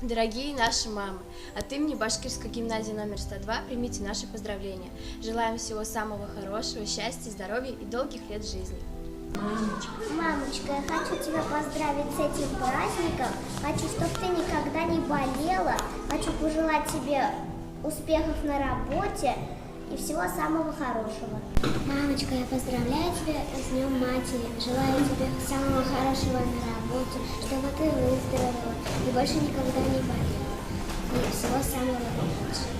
Дорогие наши мамы, от имени Башкирской гимназии номер 102 примите наши поздравления. Желаем всего самого хорошего, счастья, здоровья и долгих лет жизни. Мамочка, я хочу тебя поздравить с этим праздником. Хочу, чтобы ты никогда не болела. Хочу пожелать тебе успехов на работе и всего самого хорошего. Мамочка, я поздравляю тебя с Днем Матери. Желаю тебе самого хорошего на работе, чтобы ты выздоровела и больше никогда не болела. И всего самого лучшего.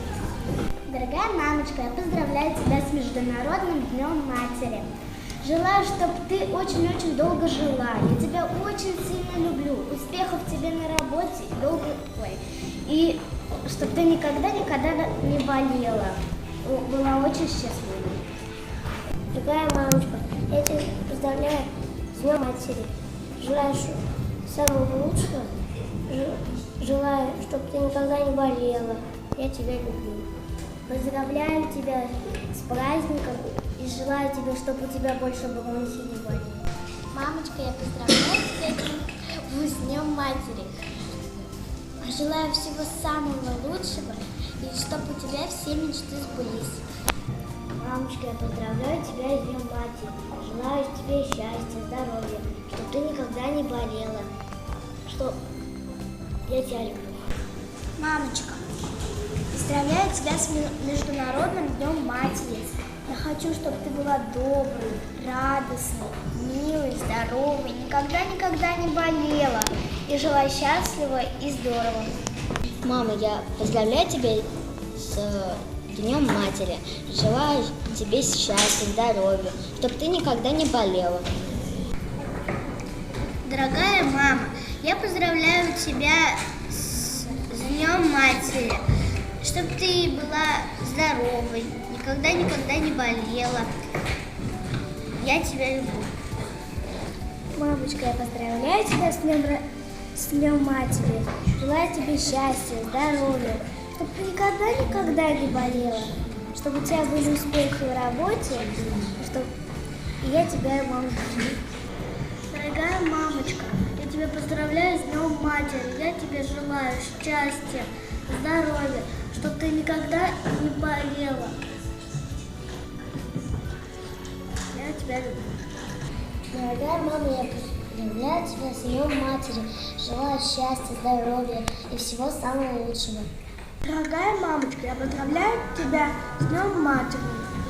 Дорогая мамочка, я поздравляю тебя с Международным Днем Матери. Желаю, чтобы ты очень-очень долго жила. Я тебя очень сильно люблю. Успехов тебе на работе и чтобы ты никогда не болела. Была очень счастлива. Дорогая мамочка, я тебя поздравляю с Днем Матери. Желаю самого лучшего. Желаю, чтобы ты никогда не болела. Я тебя люблю. Поздравляю тебя с праздником и желаю тебе, чтобы у тебя больше бронхи не болели. Мамочка, я поздравляю тебя с Днем Матери. Желаю всего самого лучшего и чтобы у тебя все мечты сбылись. Мамочка, я поздравляю тебя с Днем Матери. Желаю тебе счастья, здоровья, чтобы ты никогда не болела. Что я тебя люблю. Мамочка, поздравляю тебя с Международным Днем Матери. Я хочу, чтобы ты была доброй, радостной, милой, здоровой, никогда не болела и жила счастливо и здорово. Мама, я поздравляю тебя с Днем Матери. Желаю тебе счастья, здоровья, чтобы ты никогда не болела. Дорогая мама, я поздравляю тебя с Днем Матери, чтобы ты была здоровой, никогда не болела. Я тебя люблю. Мамочка, я поздравляю тебя с Днем Матери. Желаю тебе счастья, здоровья, чтобы ты никогда не болела, чтобы у тебя были успехи в работе, и я тебя, мама, люблю. Дорогая мамочка, я тебя поздравляю с Днем Матери. Я тебе желаю счастья, здоровья, чтобы ты никогда не болела. Я тебя люблю. Дорогая мама, я поздравляю тебя с Днем Матери. Желаю счастья, здоровья и всего самого лучшего. Дорогая мамочка, я поздравляю тебя с Днем Матери.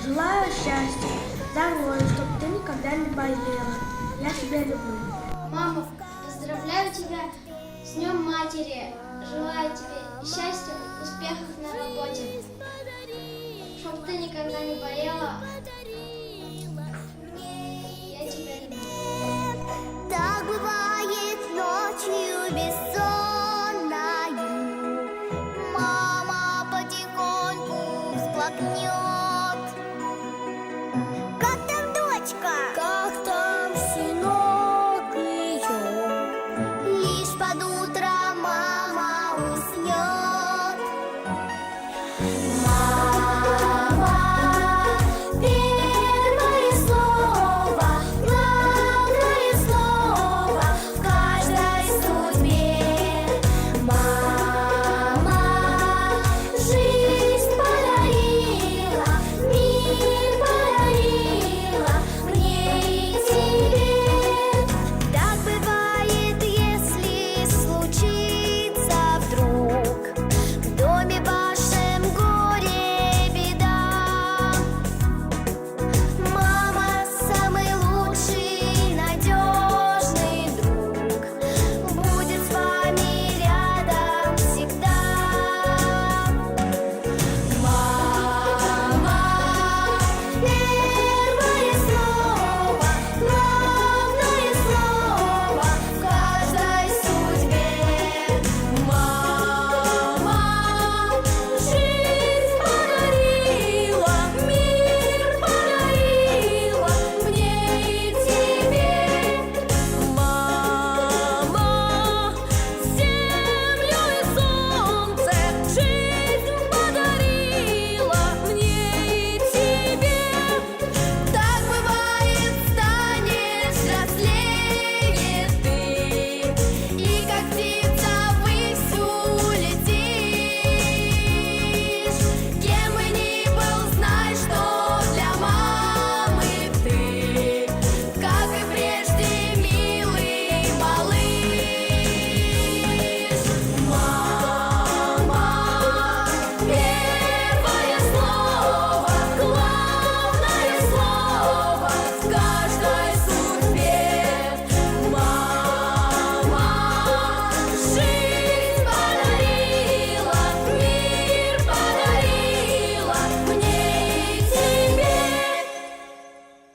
Желаю счастья, здоровья, чтобы ты никогда не болела. Я тебя люблю. Мама, поздравляю тебя с Днем Матери. Желаю тебе счастья, успехов на работе, чтобы ты никогда не болела. Я тебя люблю. Так бывает ночью бессонною. Мама потихоньку всплакнет. Как там, дочка? Как там, сынок ее? Лишь подумай.